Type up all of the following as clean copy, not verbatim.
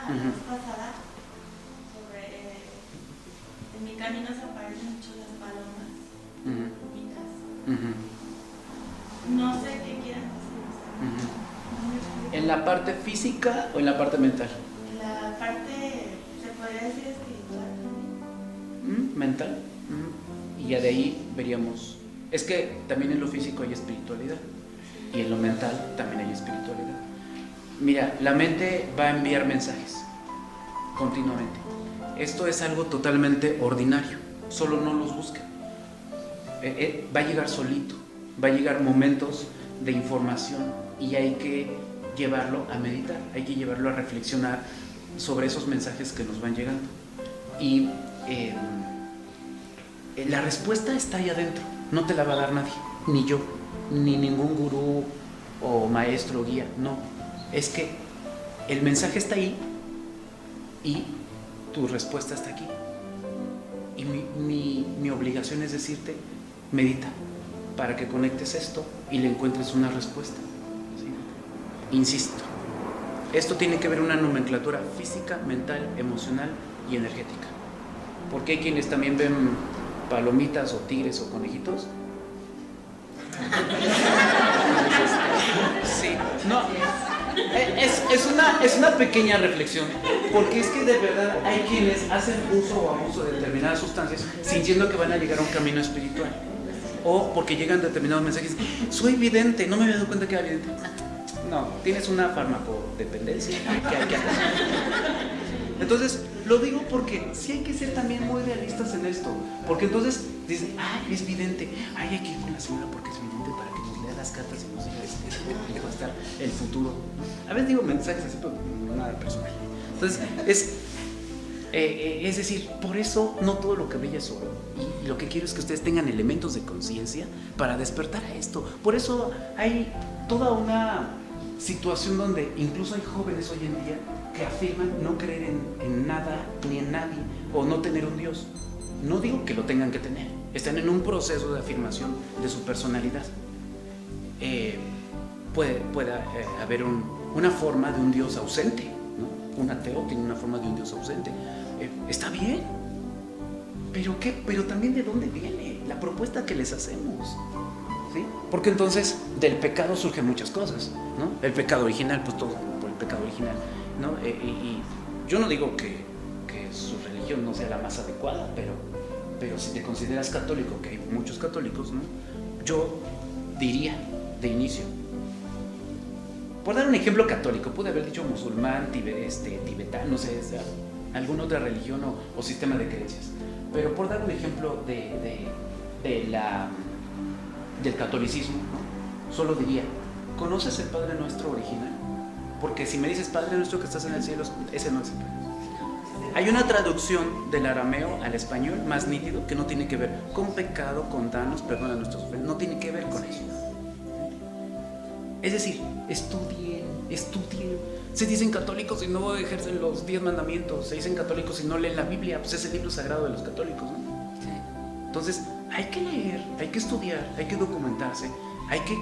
la vez pasada, sobre en mi camino se aparecen mucho las palomas, plumitas. No sé qué quieran decir. ¿En la parte física o en la parte mental? En la parte, se podría decir espiritual también. Mental. Y ya de ahí veríamos. Es que también en lo físico hay espiritualidad. Y en lo mental también hay espiritualidad. Mira, la mente va a enviar mensajes continuamente. Esto es algo totalmente ordinario. Solo no los busca. Va a llegar solito. Va a llegar momentos de información y hay que llevarlo a meditar. Hay que llevarlo a reflexionar sobre esos mensajes que nos van llegando. Y la respuesta está ahí adentro. No te la va a dar nadie. Ni yo, ni ningún gurú o maestro o guía. No. Es que el mensaje está ahí y tu respuesta está aquí. Y mi obligación es decirte, medita, para que conectes esto y le encuentres una respuesta. ¿Sí? Insisto, esto tiene que ver una nomenclatura física, mental, emocional y energética. Porque hay quienes también ven palomitas o tigres o conejitos. Sí, no, es una pequeña reflexión, porque es que de verdad hay quienes hacen uso o abuso de determinadas sustancias sintiendo que van a llegar a un camino espiritual, o porque llegan determinados mensajes. Soy vidente, no me había dado cuenta que era vidente. No, tienes una farmacodependencia que hay que atender. Entonces, lo digo porque sí hay que ser también muy realistas en esto, porque entonces dicen, ay, es vidente, ay, hay que ir con la señora porque es vidente para que nos lea las cartas y nos diga cómo va a estar el futuro. A veces digo mensajes así, pero nada personal. Entonces, es decir, por eso no todo lo que brilla es oro. Y lo que quiero es que ustedes tengan elementos de conciencia para despertar a esto. Por eso hay toda una situación donde incluso hay jóvenes hoy en día que afirman no creer en nada ni en nadie, o no tener un Dios. No digo que lo tengan que tener, están en un proceso de afirmación de su personalidad. Puede haber una forma de un Dios ausente, ¿no? Un ateo tiene una forma de un Dios ausente. Está bien, pero ¿qué? Pero también ¿de dónde viene la propuesta que les hacemos? ¿Sí? Porque entonces del pecado surgen muchas cosas, ¿no? El pecado original, pues todo por el pecado original, ¿no? Y yo no digo que su religión no sea la más adecuada, pero si te consideras católico, que hay muchos católicos, ¿no? Yo diría de inicio, por dar un ejemplo católico, pude haber dicho musulmán, tibetano, no sé, alguna otra religión o sistema de creencias, pero por dar un ejemplo del catolicismo, ¿no? Solo diría, ¿conoces el Padre Nuestro original? Porque si me dices Padre Nuestro que estás en el cielo, ese no es el Padre. Hay una traducción del arameo al español más nítido que no tiene que ver con pecado, con danos, perdona nuestros ofensas, no tiene que ver con eso. Es decir, estudien. Se dicen católicos y no ejercen los 10 mandamientos, se dicen católicos y no leen la Biblia, pues es el libro sagrado de los católicos, ¿no? Sí. Entonces, hay que leer, hay que estudiar, hay que documentarse, hay que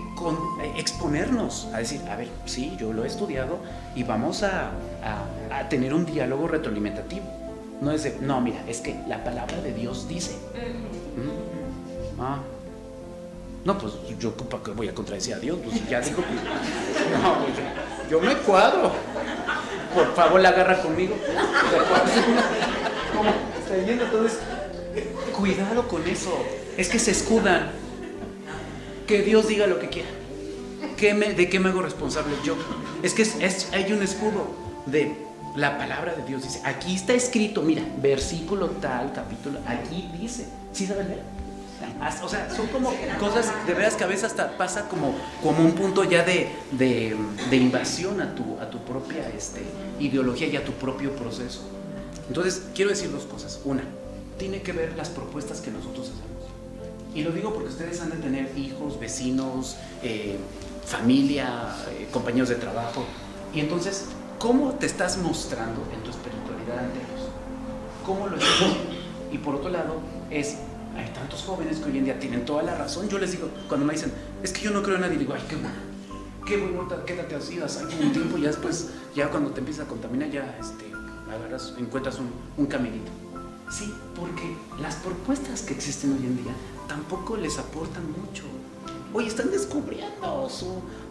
exponernos a decir, a ver, sí, yo lo he estudiado y vamos a tener un diálogo retroalimentativo. No es de, no, mira, es que la palabra de Dios dice. No, pues yo ¿para qué voy a contradecir a Dios? Pues ya digo que no, pues yo me cuadro. Por favor, la agarra conmigo. ¿Cómo? ¿Está viendo? Entonces, cuidado con eso. Es que se escudan. Que Dios diga lo que quiera. ¿De qué me hago responsable yo? Es que hay un escudo de la palabra de Dios. Dice, aquí está escrito, mira, versículo tal, capítulo, aquí dice. ¿Sí saben leer? O sea, son como cosas de veras que a veces hasta pasa como un punto ya de invasión a tu propia ideología y a tu propio proceso. Entonces, quiero decir dos cosas. Una, tiene que ver las propuestas que nosotros hacemos. Y lo digo porque ustedes han de tener hijos, vecinos, familia, compañeros de trabajo. Y entonces, ¿cómo te estás mostrando en tu espiritualidad ante ellos? ¿Cómo lo estás haciendo? Y por otro lado, hay tantos jóvenes que hoy en día tienen toda la razón. Yo les digo, cuando me dicen, es que yo no creo en nadie, digo, ay, qué bueno. qué bueno, quédate así, haz un tiempo, ya después, ya cuando te empiezas a contaminar, ya encuentras un caminito. Sí, porque las propuestas que existen hoy en día tampoco les aportan mucho. Hoy están descubriendo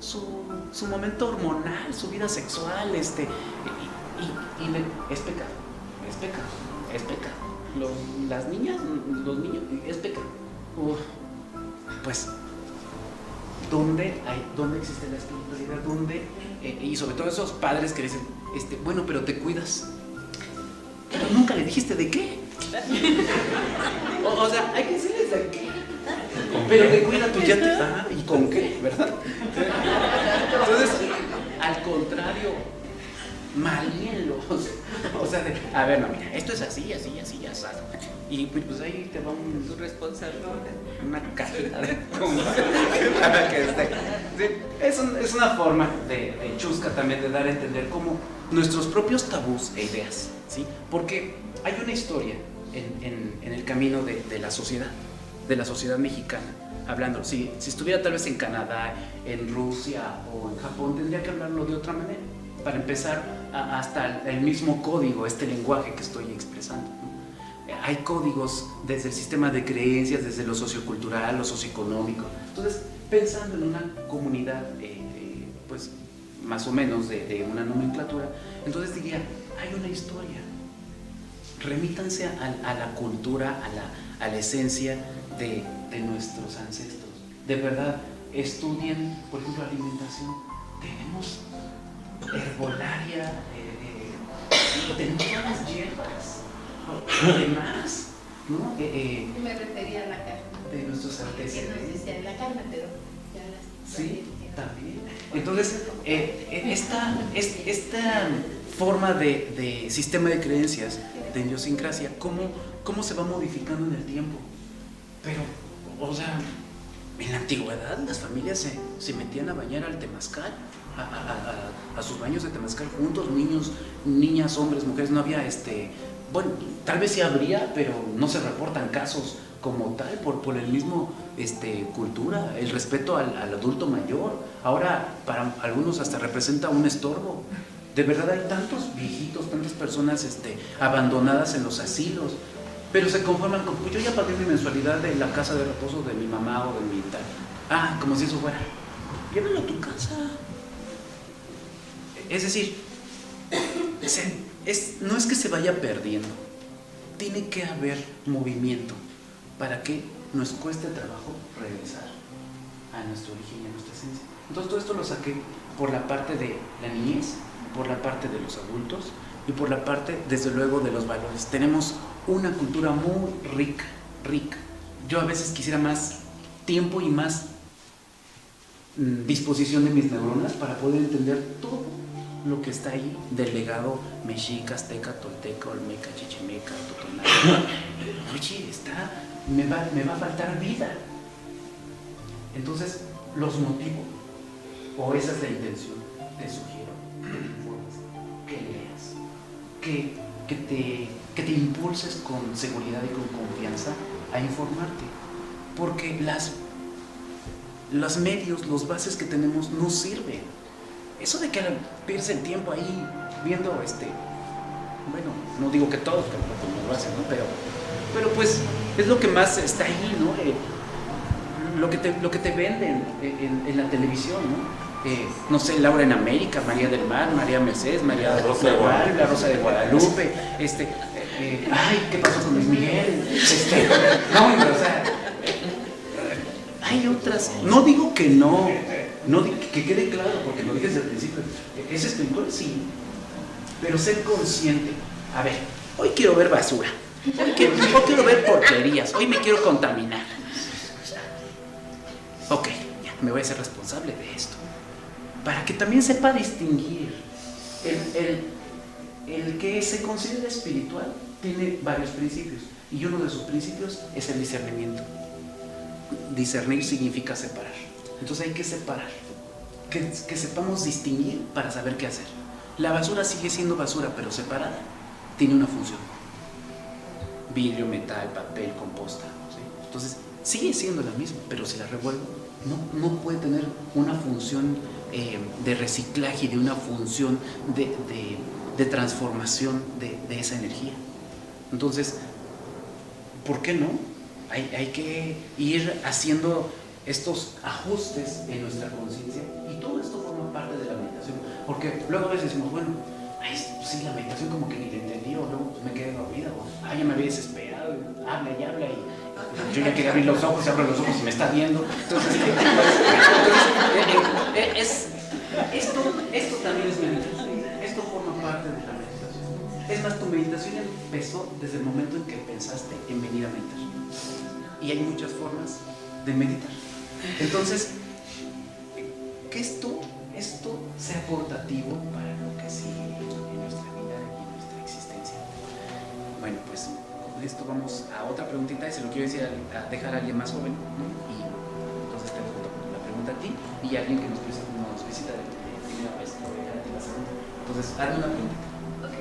su momento hormonal, su vida sexual, es pecado, es pecado. Las niñas, los niños, es pecado. Pues, ¿dónde existe la espiritualidad? ¿Dónde? Y sobre todo esos padres que dicen, bueno, pero te cuidas. Pero nunca le dijiste de qué. O sea, hay que decirles de qué. Pero te cuidas, pues ya te... ¿Y con qué? ¿Verdad? Entonces, al contrario, malíenlos. O sea, a ver, no, mira, esto es así, así, así, asado. Y pues ahí te va tu responsable, una cajita de para que esté. Sí, es una forma de chusca también de dar a entender cómo nuestros propios tabús e ideas, ¿sí? Porque hay una historia en el camino de la sociedad mexicana, hablando, si estuviera tal vez en Canadá, en Rusia o en Japón, tendría que hablarlo de otra manera, para empezar hasta el mismo código, este lenguaje que estoy expresando, ¿no? Hay códigos desde el sistema de creencias, desde lo sociocultural, lo socioeconómico. Entonces, pensando en una comunidad, pues más o menos de una nomenclatura, entonces diría, hay una historia. Remítanse a la cultura, a la esencia de nuestros ancestros. De verdad, estudien, por ejemplo, alimentación. Tenemos herbolaria, tenemos las hierbas, además, ¿no? Me refería a la carne. De nuestros Que nos antecedentes. decían la carne, pero ya las... Sí, también. Entonces, esta forma de sistema de creencias, de idiosincrasia, ¿cómo se va modificando en el tiempo? Pero, o sea, en la antigüedad las familias se metían a bañar al temazcal, a sus baños de temazcal juntos, niños, niñas, hombres, mujeres, no había bueno, tal vez sí habría, pero no se reportan casos como tal por el mismo cultura, el respeto al adulto mayor. Ahora para algunos hasta representa un estorbo. De verdad hay tantos viejitos, tantas personas abandonadas en los asilos, pero se conforman con, pues yo ya pagué mi mensualidad de la casa de reposo de mi mamá o de mi tal. Como si eso fuera, llévalo a tu casa. Es decir, no es que se vaya perdiendo, tiene que haber movimiento para que nos cueste trabajo regresar a nuestro origen y a nuestra esencia. Entonces todo esto lo saqué por la parte de la niñez, por la parte de los adultos y por la parte, desde luego, de los valores. Tenemos una cultura muy rica. Yo a veces quisiera más tiempo y más disposición de mis neuronas para poder entender todo lo que está ahí del legado mexica, azteca, tolteca, olmeca, chichimeca, totonaca. Oye, me va a faltar vida. Entonces los motivo, o esa es la intención. Te sugiero que leas, que te impulses con seguridad y con confianza a informarte, porque los medios, los bases que tenemos no sirven. Eso de que pierdes el tiempo ahí viendo bueno, no digo que todos tampoco no lo hacen, ¿no? Pero pues es lo que más está ahí, ¿no? Lo que te venden en la televisión, ¿no? No sé, Laura en América, María del Mar, María Mercedes, María Rosa de Guadalupe, la Rosa de Guadalupe, ay, ¿qué pasó con Luis Miguel? No, hombre, o sea, hay otras, no digo que no digo que quede claro, porque lo dije desde el principio, es espiritual, sí, pero ser consciente. A ver, hoy quiero ver basura, hoy quiero ver porquerías, hoy me quiero contaminar. Ok, ya, me voy a ser responsable de esto, para que también sepa distinguir. El que se considera espiritual tiene varios principios, y uno de sus principios es el discernimiento. Discernir significa separar. Entonces hay que separar, que sepamos distinguir para saber qué hacer. La basura sigue siendo basura, pero separada tiene una función: vidrio, metal, papel, composta, ¿sí? Entonces sigue siendo la misma, pero si la revuelvo no puede tener una función de reciclaje y de una función de transformación de esa energía. Entonces, ¿por qué no? Hay que ir haciendo estos ajustes en nuestra conciencia, y todo esto forma parte de la meditación, porque luego a veces decimos, bueno, ay, sí, la meditación como que ni la entendí, o luego pues, me quedé dormida, o ay, ya me había desesperado, habla, y yo ya quería abrir los ojos, abro los ojos y me está viendo. Entonces, esto también es meditación, esto forma parte de la meditación. Es más, tu meditación empezó desde el momento en que pensaste en venir a meditar, y hay muchas formas de meditar. Entonces, que esto sea aportativo para lo que sigue en nuestra vida y en nuestra existencia. Bueno, pues con esto vamos a otra preguntita, y se lo quiero decir a dejar a alguien más joven, ¿no? Y entonces te dejo la pregunta a ti, y alguien que nos visita de primera vez, te voy a dejar a ti la segunda. Entonces, hazme una pregunta. Ok,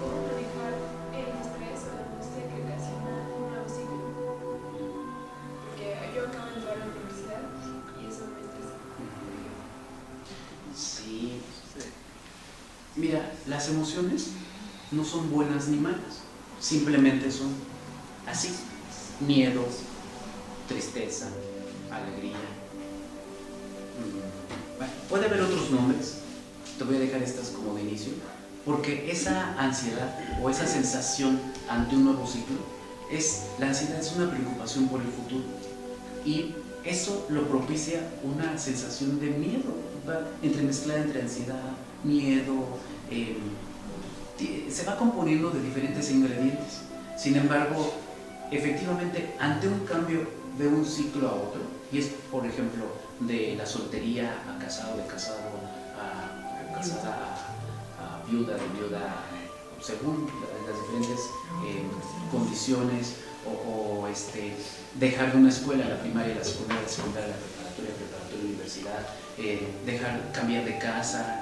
¿cómo manejar el estrés o la angustia que ocasiona un nuevo ciclo? Porque yo acabo de entrar a la universidad y eso me estresa. Sí. Mira, las emociones no son buenas ni malas, simplemente son así: miedo, tristeza, alegría. Bueno, puede haber otros nombres, te voy a dejar estas como de inicio, porque esa ansiedad o esa sensación ante un nuevo ciclo, la ansiedad es una preocupación por el futuro, y eso lo propicia una sensación de miedo, entremezclada entre ansiedad, miedo, se va componiendo de diferentes ingredientes. Sin embargo, efectivamente, ante un cambio de un ciclo a otro, y es, por ejemplo, de la soltería a casado, de casado a casada, a viuda, de viuda, según las diferentes condiciones, o dejar de una escuela, la primaria, la secundaria, la preparatoria, universidad, cambiar de casa,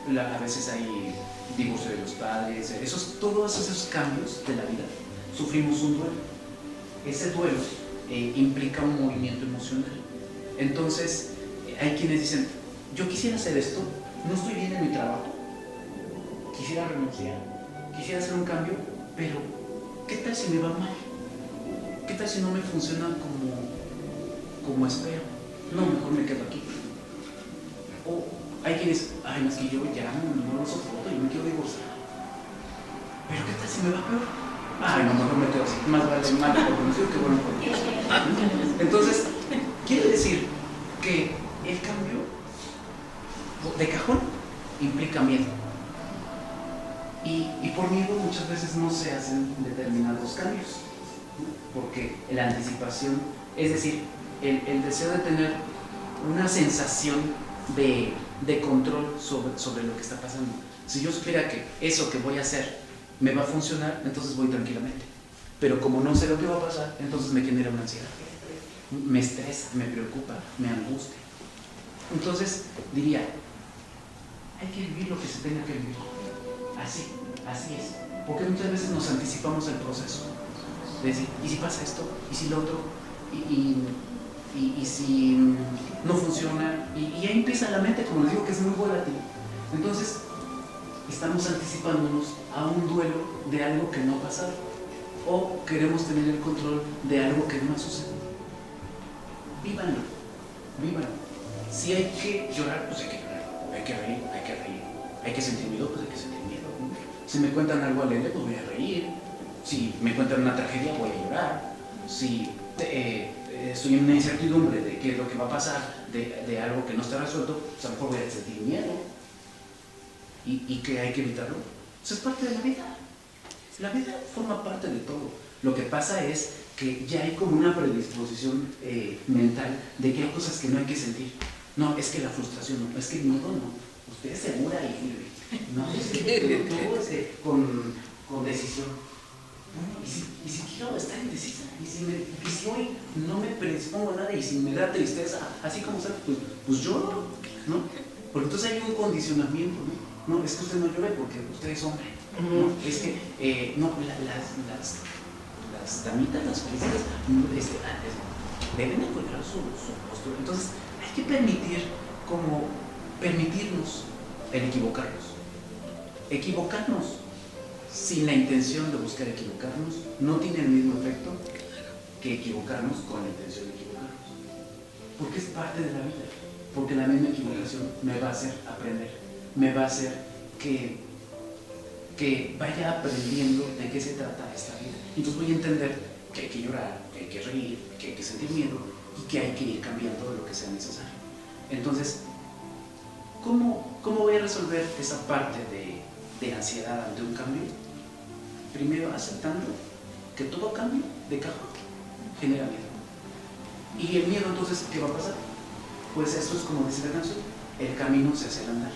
a veces hay divorcio de los padres, todos esos cambios de la vida, sufrimos un duelo. Ese duelo implica un movimiento emocional. Entonces, hay quienes dicen, yo quisiera hacer esto, no estoy bien en mi trabajo, quisiera renunciar, quisiera hacer un cambio, pero ¿qué tal si me va mal? ¿Qué tal si no me funciona como espero? No, mejor me quedo aquí. O hay quienes, ay, no, es que yo ya no lo soporto y me quiero divorciar. Pero ¿qué tal si me va peor? Ay, no, mejor me quedo así. Más vale mal por conocido que bueno por Dios. Entonces, quiere decir que el cambio de cajón implica miedo. Y por miedo muchas veces no se hacen determinados cambios, ¿no? Porque la anticipación, es decir, el deseo de tener una sensación de control sobre lo que está pasando. Si yo supiera que eso que voy a hacer me va a funcionar, entonces voy tranquilamente. Pero como no sé lo que va a pasar, entonces me genera una ansiedad, me estresa, me preocupa, me angustia. Entonces diría, hay que vivir lo que se tenga que vivir. Así es. Porque muchas veces nos anticipamos el proceso. Es decir, ¿y si pasa esto? ¿Y si lo otro? ¿Y si no funciona? Y ahí empieza la mente, como les digo, que es muy volátil. Entonces, estamos anticipándonos a un duelo de algo que no ha pasado. O queremos tener el control de algo que no ha sucedido. Vívanlo. Si hay que llorar, pues hay que llorar. Hay que reír. Hay que sentir miedo, pues hay que sentir miedo. Si me cuentan algo alegre, pues voy a reír. Si me cuentan una tragedia, voy a llorar. Si estoy en una incertidumbre de qué es lo que va a pasar, de algo que no está resuelto, pues a lo mejor voy a sentir miedo. ¿Y que hay que evitarlo? Eso es parte de la vida. La vida forma parte de todo. Lo que pasa es que ya hay como una predisposición mental de que hay cosas que no hay que sentir. No, es que la frustración no, es que el miedo no. Usted es segura y firme. No, es que todo con decisión. Y si quiero estar indecisa, y si hoy no me predispongo a nada, y si me da tristeza, así como sea, pues lloro, ¿no? Porque entonces hay un condicionamiento, ¿no? No, es que usted no llore porque usted es hombre, ¿no? Es que, no, las damitas, las princesas, deben encontrar su postura. Entonces, hay que permitir como permitirnos el equivocarnos. Equivocarnos sin la intención de buscar equivocarnos no tiene el mismo efecto que equivocarnos con la intención de equivocarnos. Porque es parte de la vida. Porque la misma equivocación me va a hacer aprender, me va a hacer que vaya aprendiendo de qué se trata esta vida. Entonces voy a entender que hay que llorar, que hay que reír, que hay que sentir miedo y que hay que ir cambiando de lo que sea necesario. Entonces, ¿cómo voy a resolver esa parte de ansiedad ante un cambio? Primero aceptando que todo cambio de cajón genera miedo. Y el miedo, entonces, ¿qué va a pasar? Pues esto es como dice la canción, el camino se hace al andar.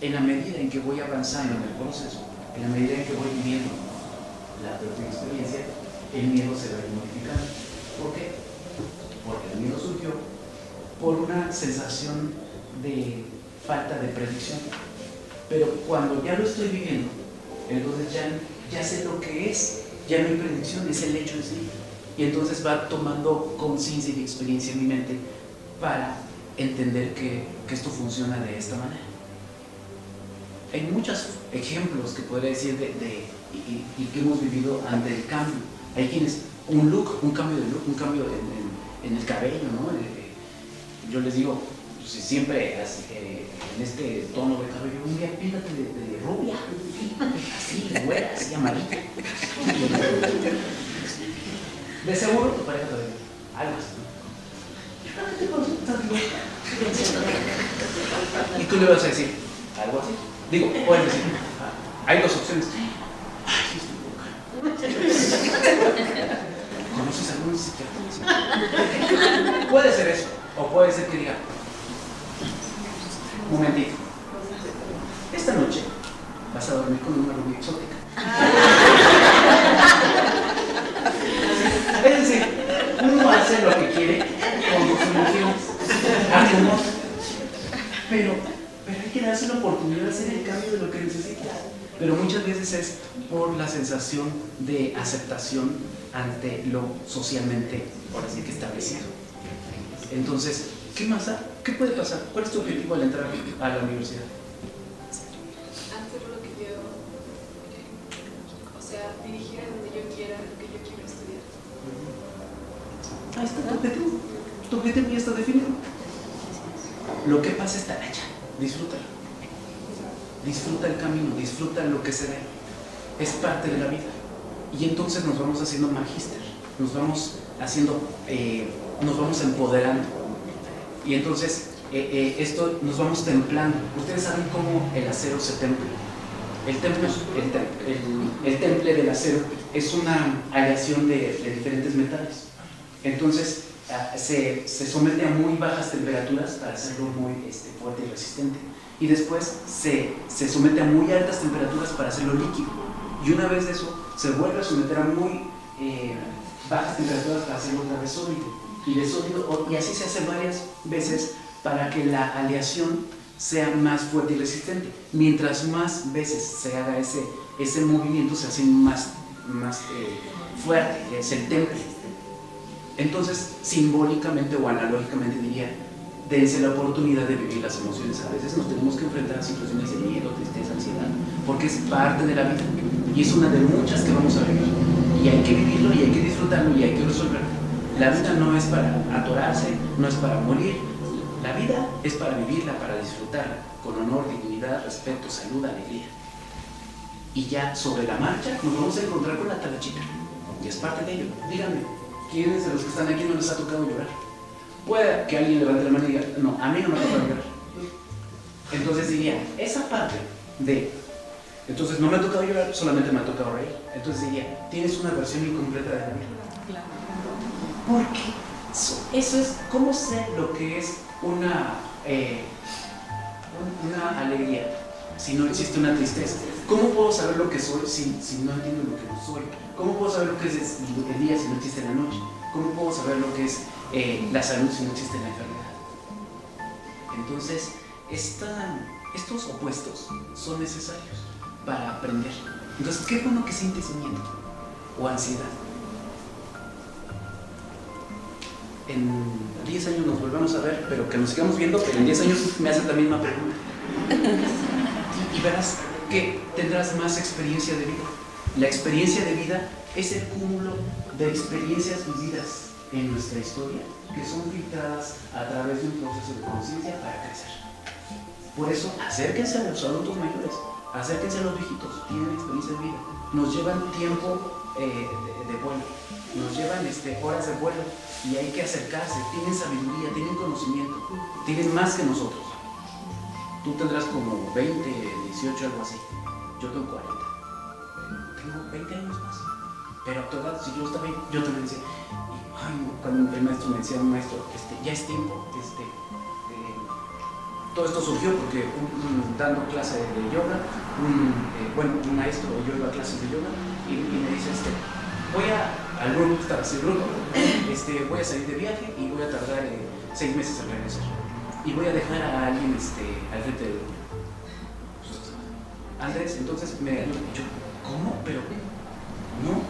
En la medida en que voy avanzando en el proceso, en la medida en que voy viviendo la propia experiencia, el miedo se va a ir modificando. ¿Por qué? Porque el miedo surgió por una sensación de falta de predicción. Pero cuando ya lo estoy viviendo, entonces ya sé lo que es, ya no hay predicción, es el hecho en sí. Y entonces va tomando conciencia y experiencia en mi mente para entender que esto funciona de esta manera. Hay muchos ejemplos que podría decir y que hemos vivido ante el cambio. Hay quienes, un cambio de look, un cambio en el cabello, ¿no? Yo les digo, si siempre en este tono de cabello, un día píntate de rubia, así, de güera, así, amarilla. De seguro tu pareja te va a decir algo así, ¿no? Y tú le vas a decir algo así. Digo, puedes decir, hay dos opciones. Ay, estoy loca. ¿Conoces a algún psiquiatra? Puede ser eso. O puede ser que diga, un momentito, esta noche vas a dormir con una rubia exótica. Es decir, uno hace lo que quiere con sus emociones, pero hay que darse la oportunidad de hacer el cambio de lo que necesita. Pero muchas veces es por la sensación de aceptación ante lo socialmente, por así que establecido. Entonces, ¿qué más da? ¿Qué puede pasar? ¿Cuál es tu objetivo al entrar a la universidad? Hacer lo que yo, o sea, dirigir a donde yo quiera, lo que yo quiero estudiar. Ahí está tu objetivo. Tu objetivo ya está definido. Lo que pasa está allá. Disfrútalo. Disfruta el camino, disfruta lo que se ve. Es parte de la vida. Y entonces nos vamos haciendo magíster, nos vamos haciendo, nos vamos empoderando. Y entonces esto nos vamos templando. Ustedes saben cómo el acero se templa. El temple del acero es una aleación de diferentes metales. Entonces se somete a muy bajas temperaturas para hacerlo muy fuerte y resistente. Y después se somete a muy altas temperaturas para hacerlo líquido. Y una vez de eso, se vuelve a someter a muy bajas temperaturas para hacerlo otra vez sólido. Y de sólido, y así se hace varias veces para que la aleación sea más fuerte y resistente. Mientras más veces se haga ese movimiento, se hace más fuerte, es el temple. Entonces, simbólicamente o analógicamente diría, dense la oportunidad de vivir las emociones. A veces nos tenemos que enfrentar a situaciones de miedo, tristeza, ansiedad, porque es parte de la vida y es una de muchas que vamos a vivir. Y hay que vivirlo y hay que disfrutarlo y hay que resolverlo. La vida no es para atorarse, no es para morir. La vida es para vivirla, para disfrutarla, con honor, dignidad, respeto, salud, alegría. Y ya sobre la marcha nos vamos a encontrar con la talachita. Y es parte de ello. Díganme, ¿quiénes de los que están aquí no les ha tocado llorar? Puede que alguien levante la mano y diga, no, a mí no me ha tocado llorar. Entonces diría, esa parte entonces no me ha tocado llorar, solamente me ha tocado reír. Entonces diría, tienes una versión incompleta de la vida. Porque eso es, ¿cómo sé lo que es una alegría si no existe una tristeza? ¿Cómo puedo saber lo que soy si no entiendo lo que no soy? ¿Cómo puedo saber lo que es el día si no existe la noche? ¿Cómo puedo saber lo que es la salud si no existe la enfermedad? Entonces, estos opuestos son necesarios para aprender. Entonces, ¿qué es bueno que sientes miedo o ansiedad? en 10 años nos volvamos a ver, pero que nos sigamos viendo, pero en 10 años me haces la misma pregunta. Y verás que tendrás más experiencia de vida. La experiencia de vida es el cúmulo de experiencias vividas en nuestra historia que son filtradas a través de un proceso de conciencia para crecer. Por eso, acérquense a los adultos mayores, acérquense a los viejitos, tienen experiencia de vida, nos llevan tiempo de vuelo, nos llevan horas de vuelo y hay que acercarse, tienen sabiduría, tienen conocimiento, tienen más que nosotros. Tú tendrás como 20, 18, algo así, yo tengo 40, tengo 20 años más, pero a tu edad, si yo estaba ahí, yo también decía, ay, cuando el maestro me decía, maestro, ya es tiempo, todo esto surgió porque dando clase de yoga, un maestro, yo iba a clases de yoga y me dice, voy al grupo, estaba así el grupo, voy a salir de viaje y voy a tardar 6 meses en regresar. Y voy a dejar a alguien al frente del grupo. Andrés, entonces me dijo, ¿cómo? Pero no,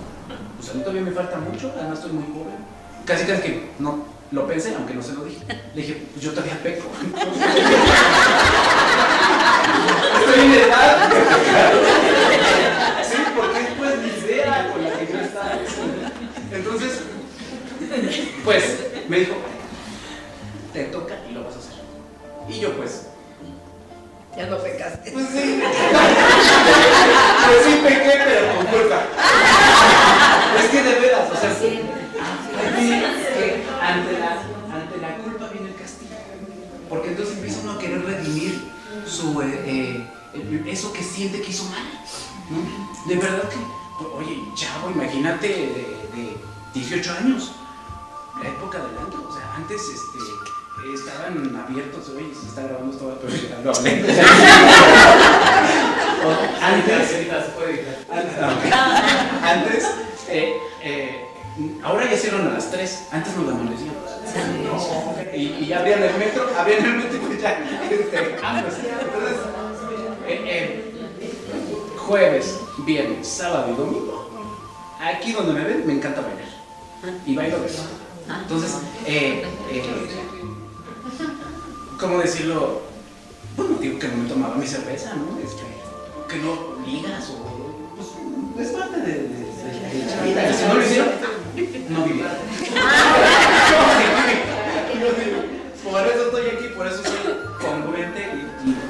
pues a mí todavía me falta mucho, además estoy muy joven. Casi que no. Lo pensé, aunque no se lo dije. Le dije, pues yo todavía peco. Estoy en edad. Sí, porque es pues mi idea con la que yo estaba. Entonces, pues, me dijo, te toca y lo vas a hacer. Y yo pues... Ya no pecaste. Pues sí. Pues sí pequé, pero con culpa. Es que de veras, o sea... Sí. Que ante la culpa viene el castigo, porque entonces empieza uno a querer redimir eso que siente que hizo mal, ¿no? De verdad que, oye, chavo, imagínate de 18 años, la época del antro, o sea, antes estaban abiertos, oye, se está grabando esto, pero ya lo hablé. Antes, ahora ya cierran a las 3, antes nos la amanecían. Y ya abrían el metro y pues ya. Entonces, jueves, viernes, sábado y domingo, aquí donde me ven, me encanta bailar. Y bailo de eso. Entonces, ¿cómo decirlo? Bueno, digo que no me tomaba mi cerveza, ¿no? Que no ligas o... Pues, es parte de la vida. Si no lo hicieron, no viví. Por eso estoy aquí, por eso soy congruente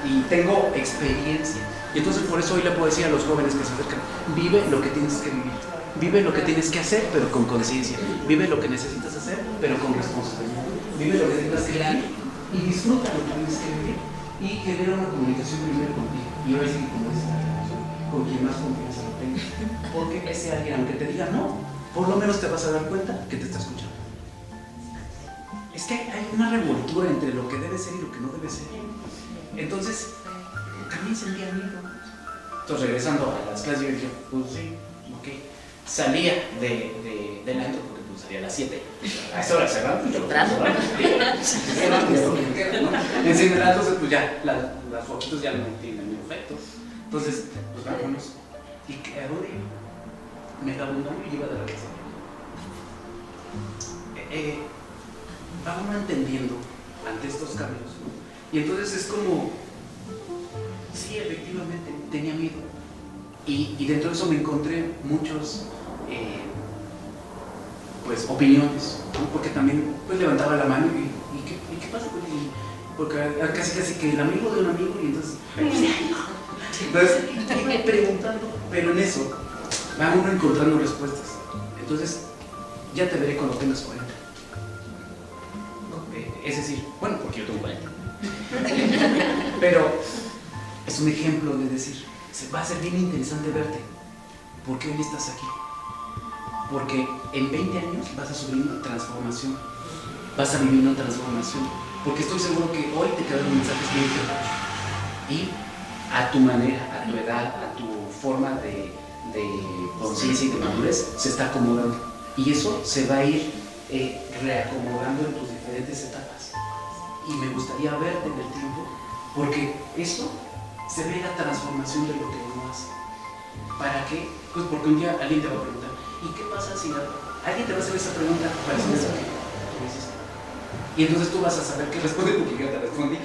y tengo experiencia. Y entonces por eso hoy le puedo decir a los jóvenes que se acercan, vive lo que tienes que vivir. Vive lo que tienes que hacer, pero con conciencia. Vive lo que necesitas hacer, pero con responsabilidad. Vive lo que tengas que vivir y disfruta lo que tienes que vivir. Y genera una comunicación primero contigo. Y ahora sí que como es con quien más confianza lo tengas. Porque ese alguien, aunque te diga no, por lo menos te vas a dar cuenta que te está escuchando. Es que hay una revoltura entre lo que debe ser y lo que no debe ser. Entonces, también sentía miedo. Entonces, regresando a las clases, yo dije, pues sí, ok. Salía del antro porque pues, salía a las 7. A esa hora se van, pues yo entonces, pues ya, las foquitos ya no tienen efecto. Entonces, pues vámonos. ¿Y qué hago? Me daba un nombre y iba de regreso. Va uno entendiendo ante estos cambios, ¿no? Y entonces es como, sí, efectivamente, tenía miedo. Y dentro de eso me encontré muchos, pues, opiniones, ¿no? Porque también pues, levantaba la mano y ¿qué pasa? Porque casi que el amigo de un amigo y entonces iba preguntando, pero en eso va uno encontrando respuestas. Entonces, ya te veré cuando tengas 40. Es decir, bueno, porque yo tengo 40. Pero es un ejemplo de decir, va a ser bien interesante verte. ¿Por qué hoy estás aquí? Porque en 20 años vas a sufrir una transformación. Vas a vivir una transformación. Porque estoy seguro que hoy te quedan mensajes bien claros. Y a tu manera, a tu edad, a tu forma de conciencia y de madurez, se está acomodando. Y eso se va a ir reacomodando en tus diferentes etapas. Y me gustaría verte en el tiempo, porque eso se ve la transformación de lo que uno hace. ¿Para qué? Pues porque un día alguien te va a preguntar, ¿y qué pasa si alguien te va a hacer esa pregunta para decir eso? Tú dices, Y entonces tú vas a saber qué responde porque yo te respondí.